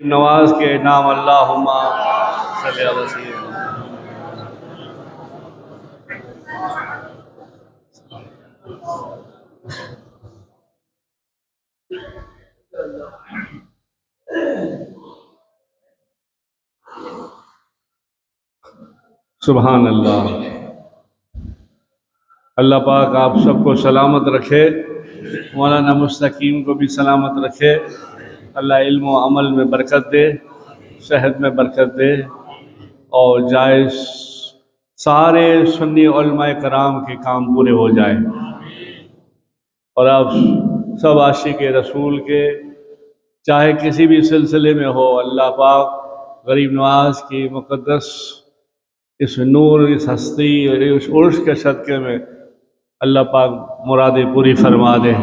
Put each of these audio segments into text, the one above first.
नवाज के नाम अल्लाहुम्मा सल्ली अला सय्यिदना। सुभान अल्लाह। अल्लाह पाक आप सबको सलामत रखे, मौलाना मुस्तकीम को भी सलामत रखे। अल्लाह इल्म व अमल में बरकत दे, सेहत में बरकत दे और जायज़ सारे सुन्नी उलमाए कराम के काम पूरे हो जाए। और आप सब आशिक रसूल के चाहे किसी भी सिलसिले में हो, अल्लाह पाक गरीब नवाज की मुक़द्दस इस नूर, इस हस्ती, इस उर्स के सदक़े में अल्लाह पाक मुरादें पूरी फरमा दे।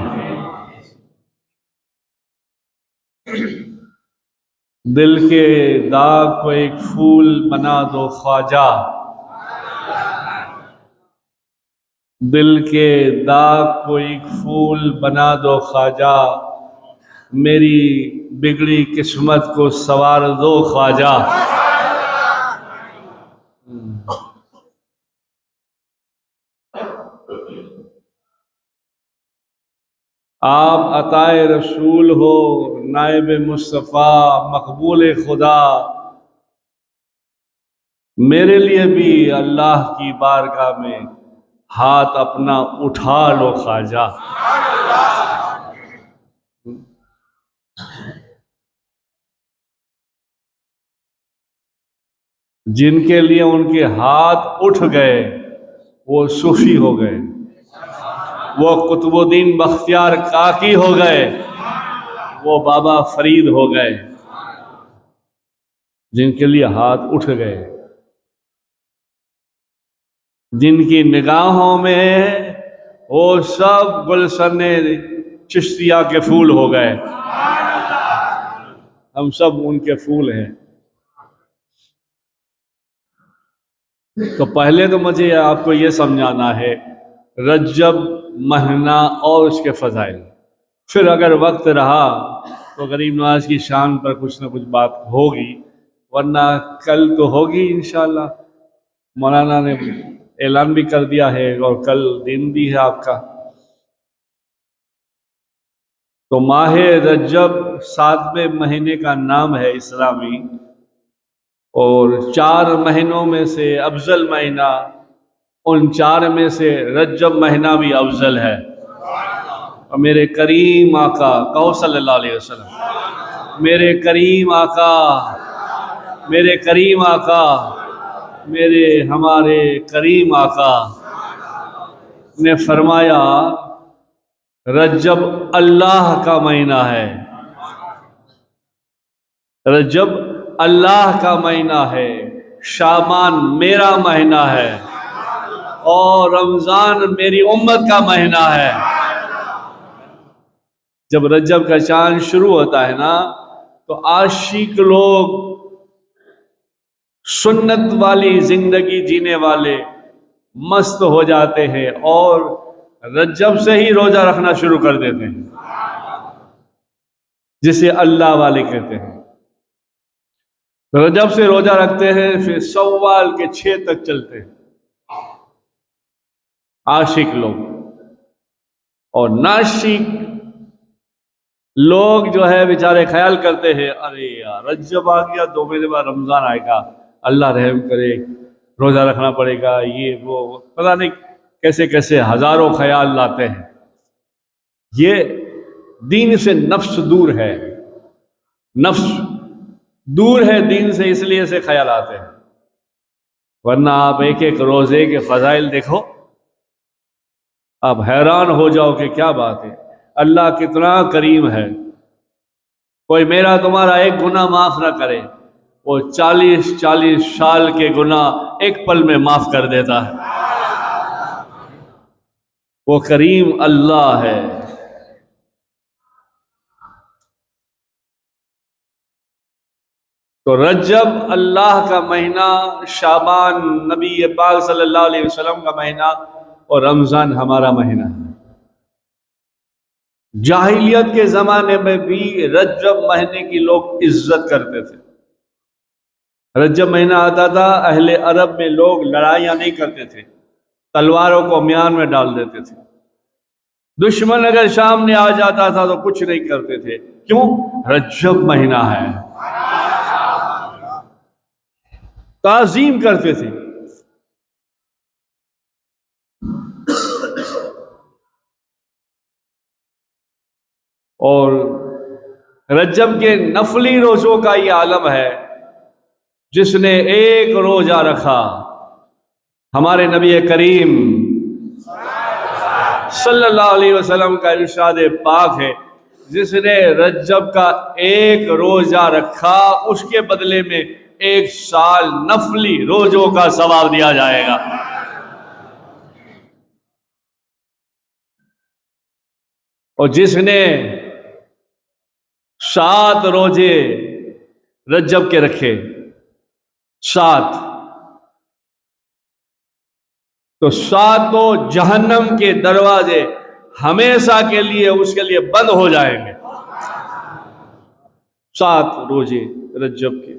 दिल के दाग को एक फूल बना दो ख्वाजा, दिल के दाग को एक फूल बना दो ख्वाजा, मेरी बिगड़ी किस्मत को संवार दो ख्वाजा। आप अताए रसूल हो, नायब मुस्तफ़ा, मकबूल खुदा, मेरे लिए भी अल्लाह की बारगाह में हाथ अपना उठा लो ख्वाजा। जिनके लिए उनके हाथ उठ गए वो सूफी हो गए, वो कुतुबुद्दीन बख्तियार काकी हो गए, वो बाबा फरीद हो गए। जिनके लिए हाथ उठ गए, जिनकी निगाहों में वो सब गुलशने चिश्तिया के फूल हो गए। हम सब उनके फूल हैं। तो पहले तो मुझे आपको ये समझाना है रज्जब महीना और उसके फ़ज़ाइल, फिर अगर वक्त रहा तो गरीब नवाज की शान पर कुछ ना कुछ बात होगी, वरना कल तो होगी इंशाअल्लाह। मौलाना ने ऐलान भी कर दिया है और कल दिन भी है आपका। तो माह रज्जब 7वें महीने का नाम है इस्लामी, और 4 महीनों में से अफजल महीना, उन 4 में से रज्जब महीना भी अफजल है। और मेरे करीम आका कहो सल्लल्लाहु अलैहि वसल्लम, मेरे करीम आका, मेरे करीम आका, मेरे हमारे करीम आका ने फरमाया रज्जब अल्लाह का महीना है, रज्जब अल्लाह का महीना है, शाबान मेरा महीना है और रमज़ान मेरी उम्मत का महीना है। जब रज्जब का चांद शुरू होता है ना, तो आशिक लोग, सुन्नत वाली जिंदगी जीने वाले मस्त हो जाते हैं और रज्जब से ही रोजा रखना शुरू कर देते हैं, जिसे अल्लाह वाले कहते हैं। रजब से रोजा रखते हैं, फिर सव्वाल के 6 तक चलते हैं आशिक लोग। और नाशिक लोग जो है बेचारे ख्याल करते हैं अरे यार रज्जब आ गया, 2 महीने बाद रमजान आएगा, अल्लाह रहम करे, रोजा रखना पड़ेगा, ये वो पता नहीं कैसे कैसे हजारों ख्याल लाते हैं। ये दीन से नफ्स दूर है, नफ्स दूर है दीन से, इसलिए ऐसे ख्याल आते हैं। वरना आप एक एक रोजे के फजाइल देखो, आप हैरान हो जाओ कि क्या बात है, अल्लाह कितना करीम है। कोई मेरा तुम्हारा एक गुनाह माफ ना करे, वो 40-40 साल के गुनाह एक पल में माफ कर देता है। वो करीम अल्लाह है। तो रज्जब अल्लाह का महीना, शाबान नबी पाक सल्लल्लाहु अलैहि वसल्लम का महीना और रमज़ान हमारा महीना है। जाहिलियत के ज़माने में भी रजब महीने की लोग इज्जत करते थे। रजब महीना आता था, अहले अरब में लोग लड़ाइयाँ नहीं करते थे, तलवारों को म्यान में डाल देते थे। दुश्मन अगर सामने आ जाता था तो कुछ नहीं करते थे। क्यों? रजब महीना है, ताज़ीम करते थे। और रजब के नफली रोज़ों का ये आलम है। जिसने एक रोजा रखा, हमारे नबी करीम सल्लल्लाहु अलैहि वसल्लम का इरशाद पाक है, जिसने रजब का एक रोजा रखा उसके बदले में 1 साल नफली रोजों का सवाब दिया जाएगा। और जिसने 7 रोजे रजब के रखे, 7, तो 7 जहन्नम के दरवाजे हमेशा के लिए उसके लिए बंद हो जाएंगे। 7 रोजे रजब के।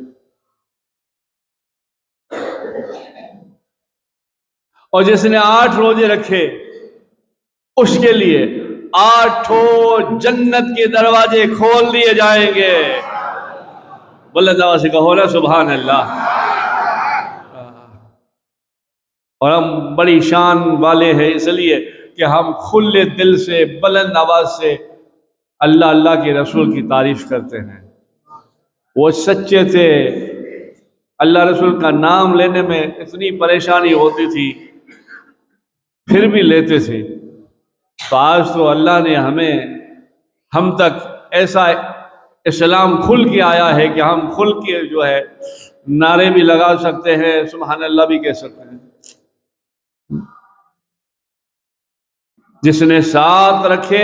और जिसने 8 रोजे रखे उसके लिए 8 जन्नत के दरवाजे खोल दिए जाएंगे। बुलंद आवाज से कहो ना सुभान अल्लाह। और हम बड़ी शान वाले हैं इसलिए कि हम खुले दिल से बुलंद आवाज से अल्लाह अल्लाह के रसूल की तारीफ करते हैं। वो सच्चे थे, अल्लाह रसूल का नाम लेने में इतनी परेशानी होती थी फिर भी लेते थे। तो आज तो अल्लाह ने हम तक ऐसा इस्लाम खुल के आया है कि हम खुल के जो है नारे भी लगा सकते हैं, सुभान अल्लाह भी कह सकते हैं। जिसने 7 रखे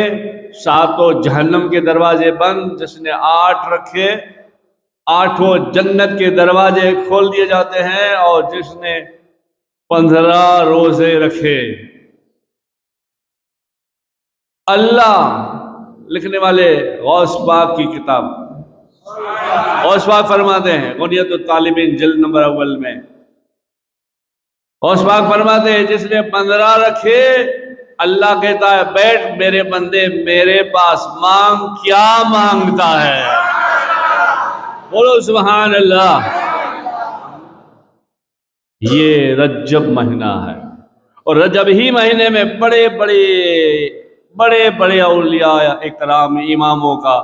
7 जहन्नम के दरवाजे बंद, जिसने 8 रखे 8 जन्नत के दरवाजे खोल दिए जाते हैं। और जिसने 15 रोजे रखे, अल्लाह लिखने वाले गौस पाक की किताब गौस पाक फरमाते हैं, गुनियतुत तालिबीन जिल्द नंबर 1 में गौस पाक फरमाते हैं, जिसने 15 रखे अल्लाह कहता है बैठ मेरे बंदे, मेरे पास मांग, क्या मांगता है? बोलो सुभान अल्लाह। ये रजब महीना है और रजब ही महीने में बड़े बड़े औलिया इकराम इमामों का,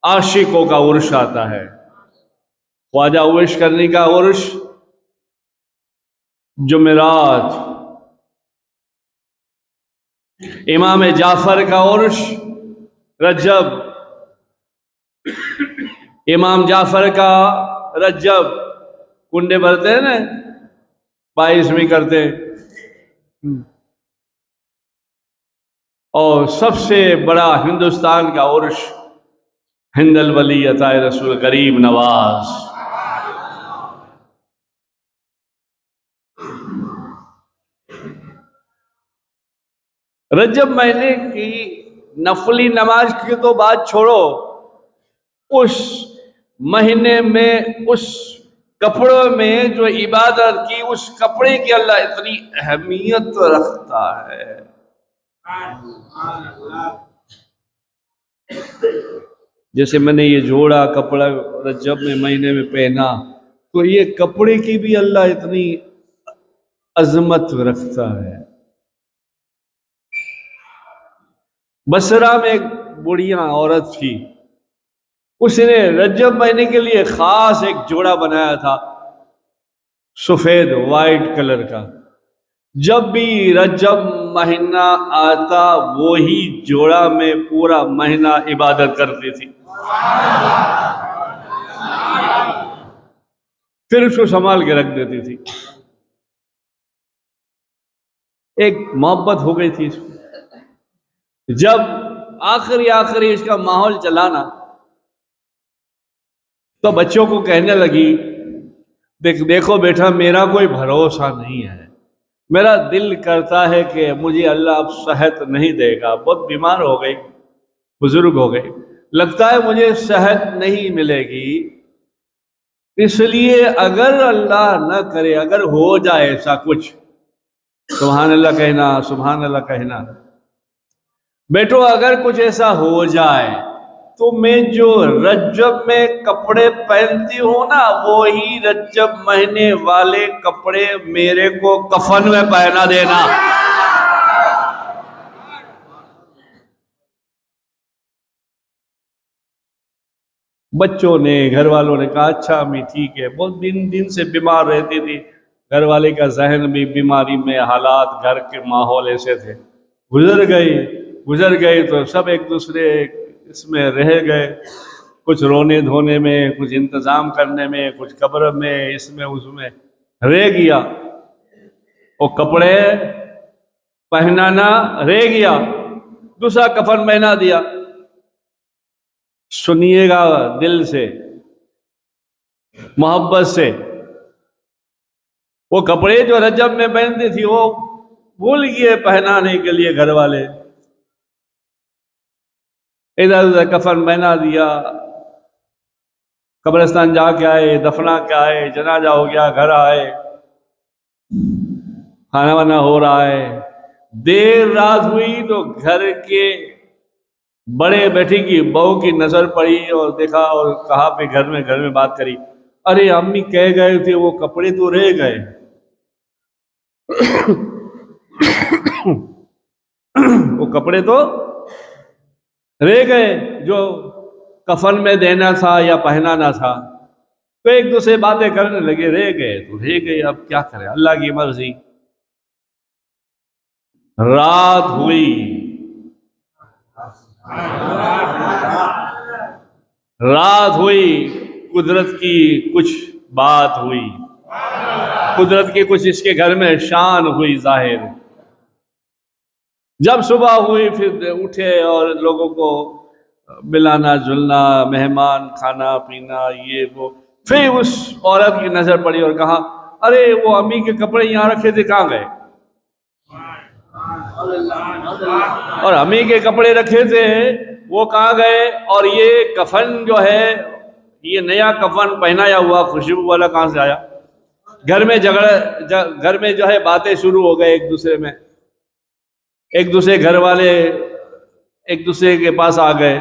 आशिकों का उर्स आता है। ख्वाजा उर्स करने का उर्स जुमेरात, इमाम जाफर का उर्स रजब, इमाम जाफर का रजब कुंडे भरते हैं ना, 22वीं करते हैं। और सबसे बड़ा हिंदुस्तान का उर्स हिंदल वली अताए रसूल गरीब नवाज। रजब महीने की नफली नमाज की तो बात छोड़ो, उस महीने में उस कपड़ों में जो इबादत की, उस कपड़े की अल्लाह इतनी अहमियत रखता है। जैसे मैंने ये जोड़ा कपड़ा रजब में महीने में पहना, तो ये कपड़े की भी अल्लाह इतनी अजमत रखता है। बसरा में एक बुढ़िया औरत थी, उसने रजब महीने के लिए खास एक जोड़ा बनाया था, सफेद वाइट कलर का। जब भी रजब महीना आता वही जोड़ा में पूरा महीना इबादत करती थी, फिर उसको संभाल के रख देती थी। एक मोहब्बत हो गई थी इसको। जब आखिरी इसका माहौल चला ना, तो बच्चों को कहने लगी, देखो बेटा, मेरा कोई भरोसा नहीं है, मेरा दिल करता है कि मुझे अल्लाह अब सेहत नहीं देगा, बहुत बीमार हो गई, बुजुर्ग हो गए, लगता है मुझे सेहत नहीं मिलेगी, इसलिए अगर अल्लाह न करे, अगर हो जाए ऐसा कुछ, सुभान अल्लाह कहना, सुभान अल्लाह कहना। बेटो अगर कुछ ऐसा हो जाए तो मैं जो रज्जब में कपड़े पहनती हूं ना, वो ही रज्जब महीने वाले कपड़े मेरे को कफन में पहना देना। बच्चों ने, घर वालों ने कहा अच्छा अम्मी ठीक है। बहुत दिन दिन से बीमार रहती थी, घर वाले का जहन भी बीमारी में, हालात घर के माहौल ऐसे थे। गुजर गए तो सब एक दूसरे इसमें रह गए, कुछ रोने धोने में, कुछ इंतज़ाम करने में, कुछ कब्र में, इसमें उसमें रह गया। वो कपड़े पहनाना रह गया, दूसरा कफन पहना दिया। सुनिएगा दिल से, मोहब्बत से, वो कपड़े जो रजब में पहनती थी वो भूल गए पहनाने के लिए घर वाले, इधर उधर कफन पहना दिया। कब्रिस्तान जाके आए, दफना के आए, जनाजा हो गया, घर आए, खाना वाना हो रहा है। देर रात हुई तो घर के बड़े बेटी की बहू की नजर पड़ी और देखा और कहा पे घर में बात करी, अरे अम्मी कह गए थे वो कपड़े तो रह गए। वो कपड़े तो रह गए जो कफन में देना था या पहनाना था। तो एक दूसरे बातें करने लगे, रह गए तो रह गए, अब क्या करें, अल्लाह की मर्जी। रात हुई, रात हुई, कुदरत की कुछ बात हुई, कुदरत की कुछ इसके घर में शान हुई जाहिर। जब सुबह हुई फिर उठे और लोगों को मिलाना जुलना, मेहमान, खाना पीना, ये वो। फिर उस औरत की नजर पड़ी और कहा, अरे वो अम्मी के कपड़े यहाँ रखे थे, कहाँ गए? और अम्मी के कपड़े रखे थे वो कहाँ गए? और ये कफन जो है, ये नया कफन पहनाया हुआ खुशबू वाला कहाँ से आया? घर में घर में जो है बातें शुरू हो गए एक दूसरे में, एक दूसरे घर वाले एक दूसरे के पास आ गए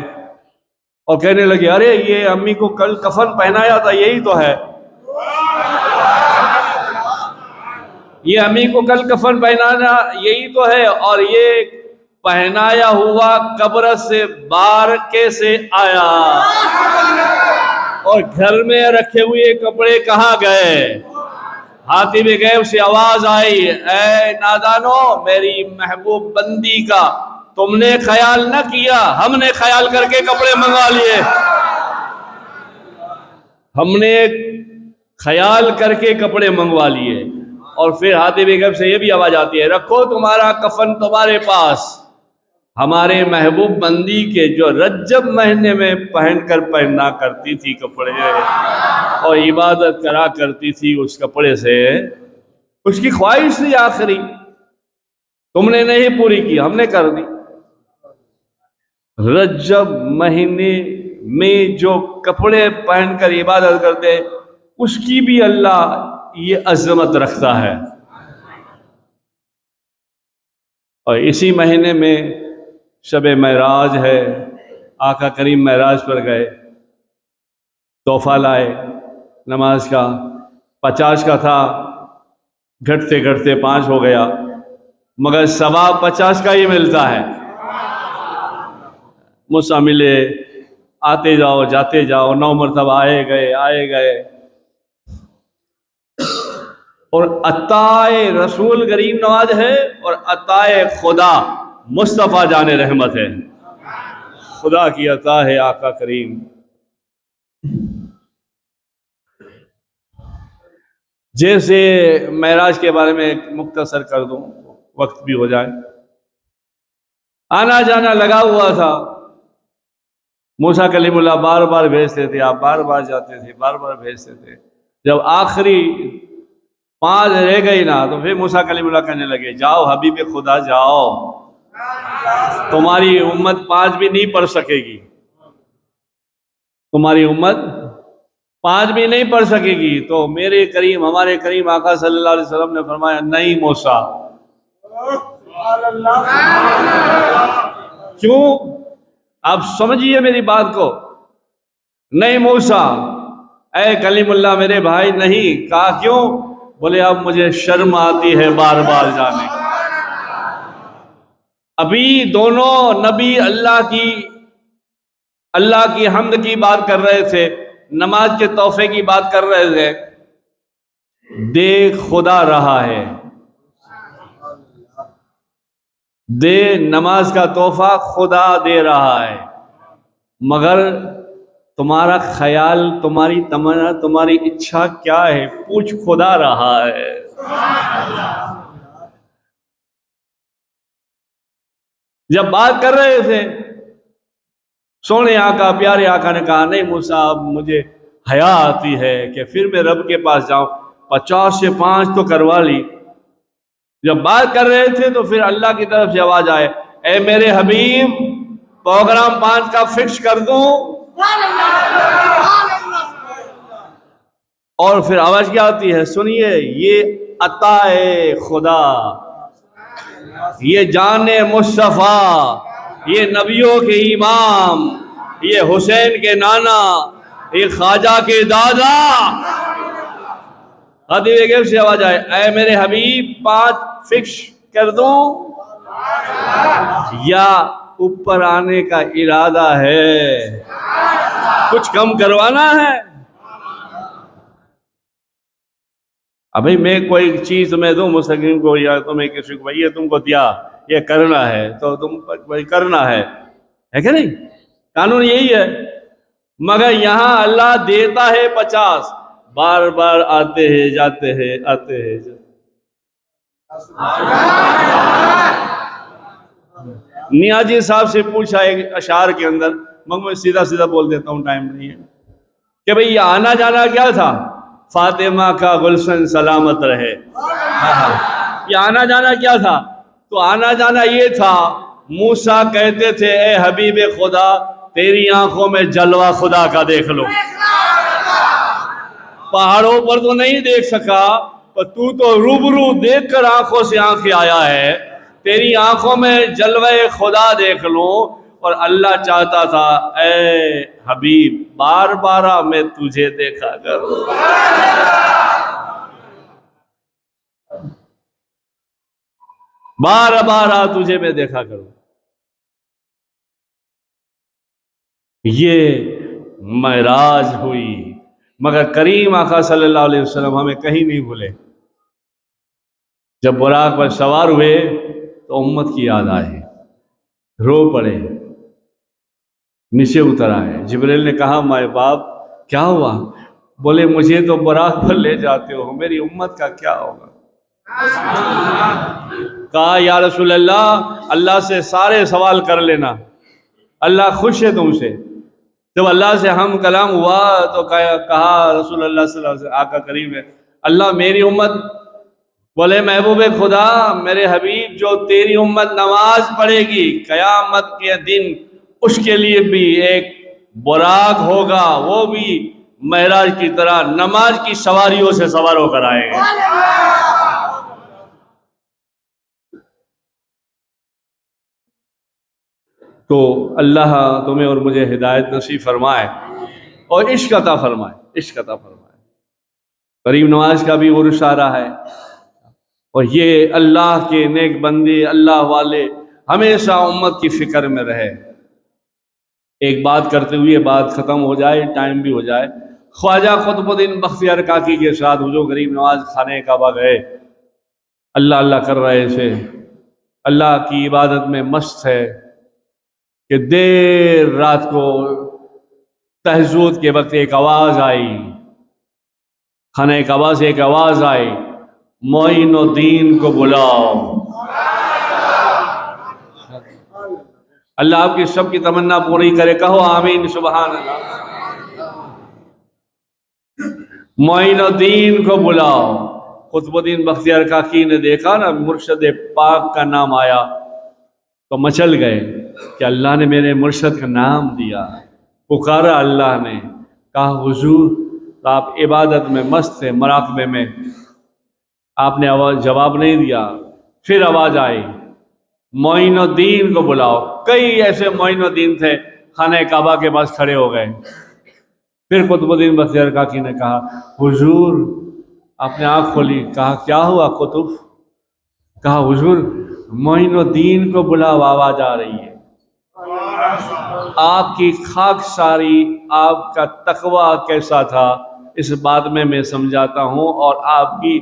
और कहने लगे, अरे ये अम्मी को कल कफन पहनाया था, यही तो है, ये अम्मी को कल कफन पहनाना यही तो है। और ये पहनाया हुआ कब्र से बाहर कैसे आया? और घर में रखे हुए कपड़े कहाँ गए? हाथी में गैब से आवाज आई, ऐ नादानो, मेरी महबूब बंदी का तुमने ख्याल न किया, हमने ख्याल करके कपड़े मंगवा लिए, हमने ख्याल करके कपड़े मंगवा लिए। और फिर हाथी बेगम से ये भी आवाज आती है, रखो तुम्हारा कफन तुम्हारे पास, हमारे महबूब बंदी के जो रज्जब महीने में पहना करती थी कपड़े और इबादत करा करती थी उस कपड़े से, उसकी ख्वाहिश थी आखिरी, तुमने नहीं पूरी की, हमने कर दी। रज्जब महीने में जो कपड़े पहनकर इबादत करते उसकी भी अल्लाह ये अजमत रखता है। और इसी महीने में शब महराज है, आका करीम महराज पर गए, तोहफा लाए नमाज का, 50 का था, घटते घटते 5 हो गया, मगर सवाब 50 का ही मिलता है। मुझसे मिले, आते जाओ जाते जाओ, 9 मरतबा आए गए। और अताए रसूल गरीब नवाज है और अताए खुदा मुस्तफ़ा जाने रहमत है। खुदा की अता है आका करीम। जैसे महराज के बारे में मुख्तसर कर दूं, वक्त भी हो जाए। आना जाना लगा हुआ था, मूसा कलीमुल्लाह बार बार भेजते थे, आप बार बार जाते थे, बार बार भेजते थे। जब आखिरी 5 रह गई ना, तो फिर मूसा कलीमुल्लाह कहने लगे, जाओ हबीब खुदा जाओ, तुम्हारी उम्मत 5 भी नहीं पढ़ सकेगी, तुम्हारी उम्मत 5 भी नहीं पढ़ सकेगी। तो मेरे करीम, हमारे करीम आका सल्लल्लाहु अलैहि वसल्लम ने फरमाया, नहीं मूसा। क्यों? आप समझिए मेरी बात को। नहीं मूसा, ऐ कलीमुल्लाह मेरे भाई नहीं। कहा क्यों? बोले अब मुझे शर्म आती है बार बार जाने। अभी दोनों नबी अल्लाह की हम्द की बात कर रहे थे, नमाज के तोहफे की बात कर रहे थे। दे खुदा रहा है, दे नमाज का तोहफा खुदा दे रहा है, मगर तुम्हारा ख्याल, तुम्हारी तमन्ना, तुम्हारी इच्छा क्या है? पूछ, खुदा रहा है। जब बात कर रहे थे, सोने आका, प्यारे आका ने कहा, नहीं मूसा, अब मुझे हया आती है कि फिर मैं रब के पास जाऊं। 50 से 5 तो करवा ली। जब बात कर रहे थे तो फिर अल्लाह की तरफ से आवाज आए, ए मेरे हबीब, प्रोग्राम 5 का फिक्स कर दूं। और फिर आवाज क्या आती है? सुनिए, ये अताए खुदा, ये जाने मुस्तफा, ये नबियों के इमाम, ये हुसैन के नाना, ये ख्वाजा के दादा। हदीब से आवाज आए, ऐ मेरे हबीब, 5 फिक्स कर दूं या ऊपर आने का इरादा है? कुछ कम करवाना है? अभी मैं कोई चीज तुम्हें दूं मुस्तकीम को, या तुम्हें किसी को, ये तुमको दिया, ये करना है तो तुम भाई करना है क्या नहीं? कानून यही है। मगर यहां अल्लाह देता है 50, बार बार आते हैं जाते हैं, आते हैं जाते। नियाजी साहब से पूछा एक अशार के अंदर, मगर मैं सीधा सीधा बोल देता हूं, टाइम नहीं है, कि भाई ये आना जाना क्या था? फातिमा का गुलशन सलामत रहे। ये आना जाना क्या था? तो आना जाना ये था, मूसा कहते थे, ए हबीब खुदा, तेरी आंखों में जलवा खुदा का देख लो। पहाड़ों पर तो नहीं देख सका, पर तू तो रूबरू देखकर आंखों से आंखें आया है, तेरी आंखों में जलवे खुदा देख लो। और अल्लाह चाहता था, ए हबीब, बार बार मैं तुझे देखा करूं। बार बार तुझे मैं देखा करूं। ये महराज हुई। मगर करीम आका सल्लल्लाहु अलैहि वसल्लम हमें कहीं नहीं भूले। जब बुराक पर सवार हुए तो उम्मत की याद आई, रो पड़े, नीचे उतर आए। जिब्रील ने कहा, माए बाप क्या हुआ? बोले, मुझे तो बुराक पर ले जाते हो, मेरी उम्मत का क्या होगा? कहा, या रसूल अल्लाह, अल्लाह से सारे सवाल कर लेना, अल्लाह खुश है तुमसे। जब अल्लाह से हम कलाम हुआ तो कहा रसूल अल्लाह सल्लल्लाहु अलैहि वसल्लम, आका करीम है, अल्लाह मेरी उम्मत। बोले, महबूब खुदा, मेरे हबीब, जो तेरी उम्मत नमाज पढ़ेगी कयामत के दिन, उसके लिए भी एक बुराक होगा, वो भी महराज की तरह नमाज की सवारियों से सवार होकर आएगा। तो अल्लाह तुम्हें और मुझे हिदायत नसीब फरमाए और इश्क अता फरमाए, इश्क अता फरमाए। गरीब नवाज का भी उर्स आ रहा है, और ये अल्लाह के नेक बंदे, अल्लाह वाले हमेशा उम्मत की फिक्र में रहे। एक बात करते हुए बात ख़त्म हो जाए, टाइम भी हो जाए। ख्वाजा कुतुबुद्दीन बख्तियार काकी के साथ हुजूर गरीब नवाज खाने काबा गए, अल्लाह अल्लाह कर रहे थे, अल्लाह की इबादत में मस्त है कि देर रात को तहज्जुद के वक्त एक आवाज़ आई, खाने काबा से एक आवाज़ आई, मोइनुद्दीन को बुलाओ। अल्लाह आपकी सबकी तमन्ना पूरी करे, कहो आमीन, सुभान अल्लाह। मोइनुद्दीन को बुलाओ। कुतुबुद्दीन बख्तियार काकी ने देखा ना, मुर्शद पाक का नाम आया, तो मचल गए कि अल्लाह ने मेरे मुर्शद का नाम दिया। पुकारा अल्लाह ने, कहा हुजूर तो आप इबादत में मस्त थे, मराकबे में, आपने आवाज़ जवाब नहीं दिया। फिर आवाज़ आई, मोइनुद्दीन को बुलाओ। कई ऐसे मोइनुद्दीन थे, खाने काबा के पास खड़े हो गए। फिर कुतुबुद्दीन बख्तियार काकी ने कहा, हुजूर आपने आँख खोली। कहा क्या हुआ कुतुब? कहा हुजूर मोइनुद्दीन को बुलाओ, आवाज आ रही है। आपकी खाकसारी, आपका तकवा कैसा था इस बात में मैं समझाता हूँ, और आपकी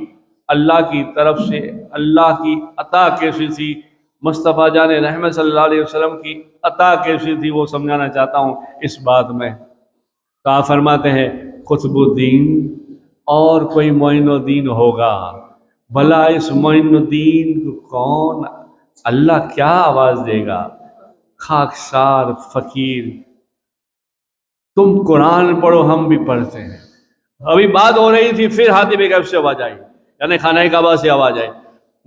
अल्लाह की तरफ से अल्लाह की अता कैसी थी, मुस्तफ़ा जान रहमत सल्लल्लाहु अलैहि वसल्लम की अता कैसी थी, वो समझाना चाहता हूँ इस बात में। तो आप फरमाते हैं कुतुबुद्दीन और कोई मोइनुद्दीन होगा, भला इस मोइनुद्दीन को कौन, अल्लाह क्या आवाज़ देगा? खाकसार फकीर, तुम कुरान पढ़ो, हम भी पढ़ते हैं। अभी बात हो रही थी, फिर हातिब गैब से आवाज आई, यानी खाना काबा से आवाज आई,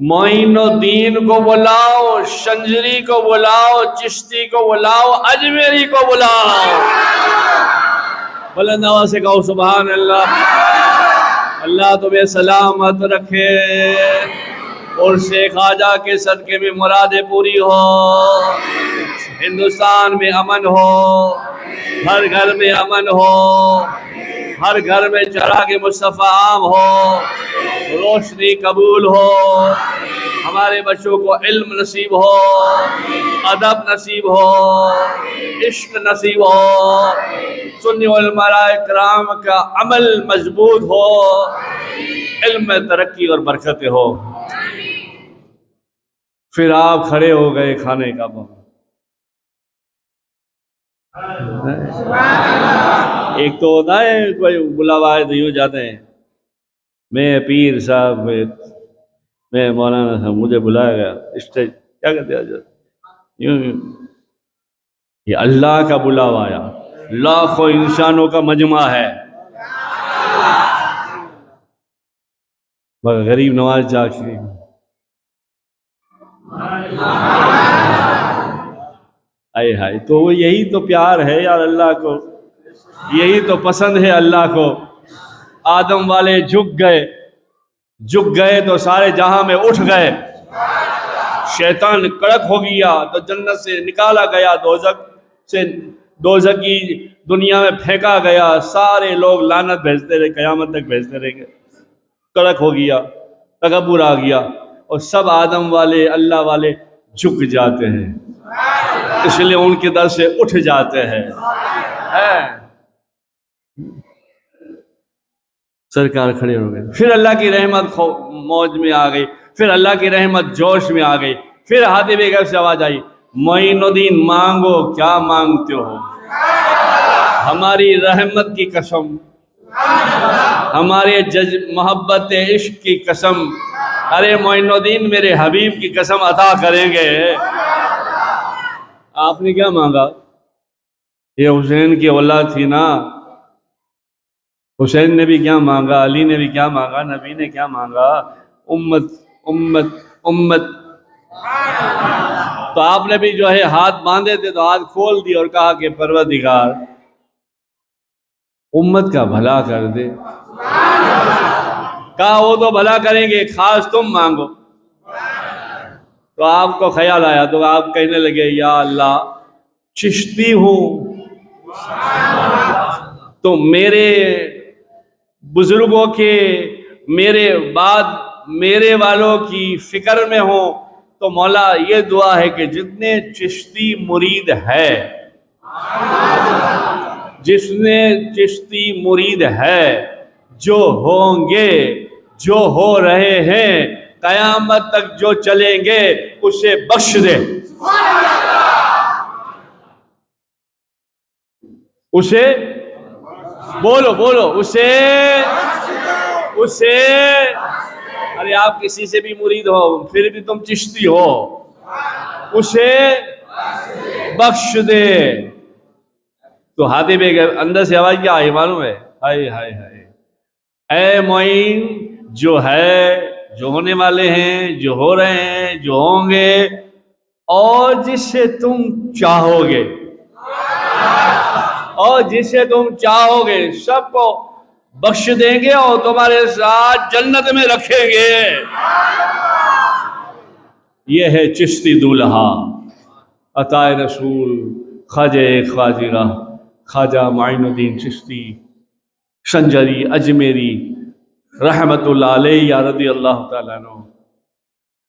मोइनुद्दीन को बुलाओ, शंजरी को बुलाओ, चिश्ती को बुलाओ, अजमेरी को बुलाओ। बुलंद आवाज से कहो सुभान अल्लाह। अल्लाह तुम्हें सलामत रखे और शेख ख्वाजा के सदके में मुरादें पूरी हो, हिंदुस्तान में अमन हो, हर घर में अमन हो, हर घर में चिराग मुस्तफ़ा आम हो, रोशनी कबूल हो, हमारे बच्चों को इल्म नसीब हो, अदब नसीब हो, इश्क नसीब हो, सुन्नी उलमा इकराम का अमल मजबूत हो, इल्म में तरक्की और बरकतें हो। फिर आप खड़े हो गए खाने का बम। एक तो होता है कोई बुलावा है तो यूँ जाते हैं, मैं पीर साहब, मैं मौलाना साहब, मुझे बुलाया गया स्टेज, क्या कहते हैं यूँ, ये अल्लाह का बुलावा आया, लाखों इंसानों का मजमा है, मगर गरीब नवाज जाकी आए हाय। तो वो यही तो प्यार है यार अल्लाह को, यही तो पसंद है अल्लाह को। आदम वाले झुक गए तो सारे जहां में उठ गए। शैतान कड़क हो गया तो जन्नत से निकाला गया, दोज़ख की दुनिया में फेंका गया। सारे लोग लानत भेजते रहे, कयामत तक भेजते रहेंगे। कड़क हो गया, तकब्बुर आ गया, और सब आदम वाले अल्लाह वाले झुक जाते हैं, इसलिए उनके दर से उठ जाते हैं। सरकार खड़े हो गए। फिर अल्लाह की रहमत मौज में आ गई, फिर अल्लाह की रहमत जोश में आ गई। फिर हातिब गैब से आवाज आई, मोइनुद्दीन मांगो, क्या मांगते हो? हमारी रहमत की कसम, हमारे मोहब्बत इश्क की कसम, अरे मोइनुद्दीन मेरे हबीब की कसम अता करेंगे। आपने क्या मांगा? ये हुसैन की औलाद थी ना, हुसैन ने भी क्या मांगा, अली ने भी क्या मांगा, नबी ने क्या मांगा? उम्मत उम्मत उम्मत। तो आपने भी जो है हाथ बांधे थे तो हाथ खोल दिए और कहा कि परवरदिगार उम्मत का भला कर दे। कहा वो तो भला करेंगे, खास तुम मांगो। तो आपको ख्याल आया तो आप कहने लगे, या अल्लाह चिश्ती हूं तो मेरे बुजुर्गों के, मेरे बाद मेरे वालों की फिक्र में हो, तो मौला ये दुआ है कि जितने चिश्ती मुरीद है, जिसने चिश्ती मुरीद है, जो होंगे, जो हो रहे हैं, कयामत तक जो चलेंगे, उसे बख्श दे, उसे बोलो बोलो, उसे अरे आप किसी से भी मुरीद हो, फिर भी तुम चिश्ती हो, उसे बख्श दे। तो हातिब गैब अंदर से आवाज क्या आई मालूम है? हाय हाय हाय, ऐ मोइन, जो है, जो होने वाले हैं, जो हो रहे हैं, जो होंगे, और जिससे तुम चाहोगे, और जिसे तुम चाहोगे सबको बख्श देंगे और तुम्हारे साथ जन्नत में रखेंगे। ये है चिश्ती दूल्हा, अताए रसूल ख्वाजे ख्वाजिरा ख्वाजा माइनुद्दीन चिश्ती संजरी अजमेरी रहमतुल्लाह अलैहि या रदी अल्लाह ताला अन्हु।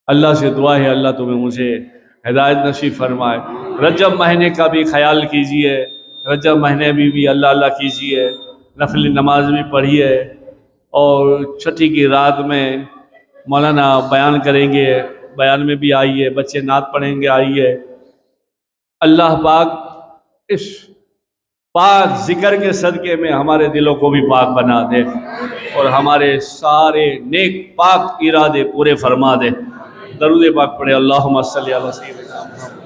अल्लाह से दुआ है अल्लाह तुम्हें मुझे हिदायत नसीब फरमाए। रजब महीने का भी ख्याल कीजिए, रजब महीने में भी अल्लाह अल्लाह कीजिए, नफली नमाज भी पढ़िए, और छठी की रात में मौलाना बयान करेंगे, बयान में भी आइए, बच्चे नात पढ़ेंगे, आइए। अल्लाह पाक इस पाक जिक्र के सदक़े में हमारे दिलों को भी पाक बना दे और हमारे सारे नेक पाक इरादे पूरे फरमा दे। दरूद पाक पढ़े, अल्लाहुम्मा सल्ली अला सय्यिदिना मुहम्मद।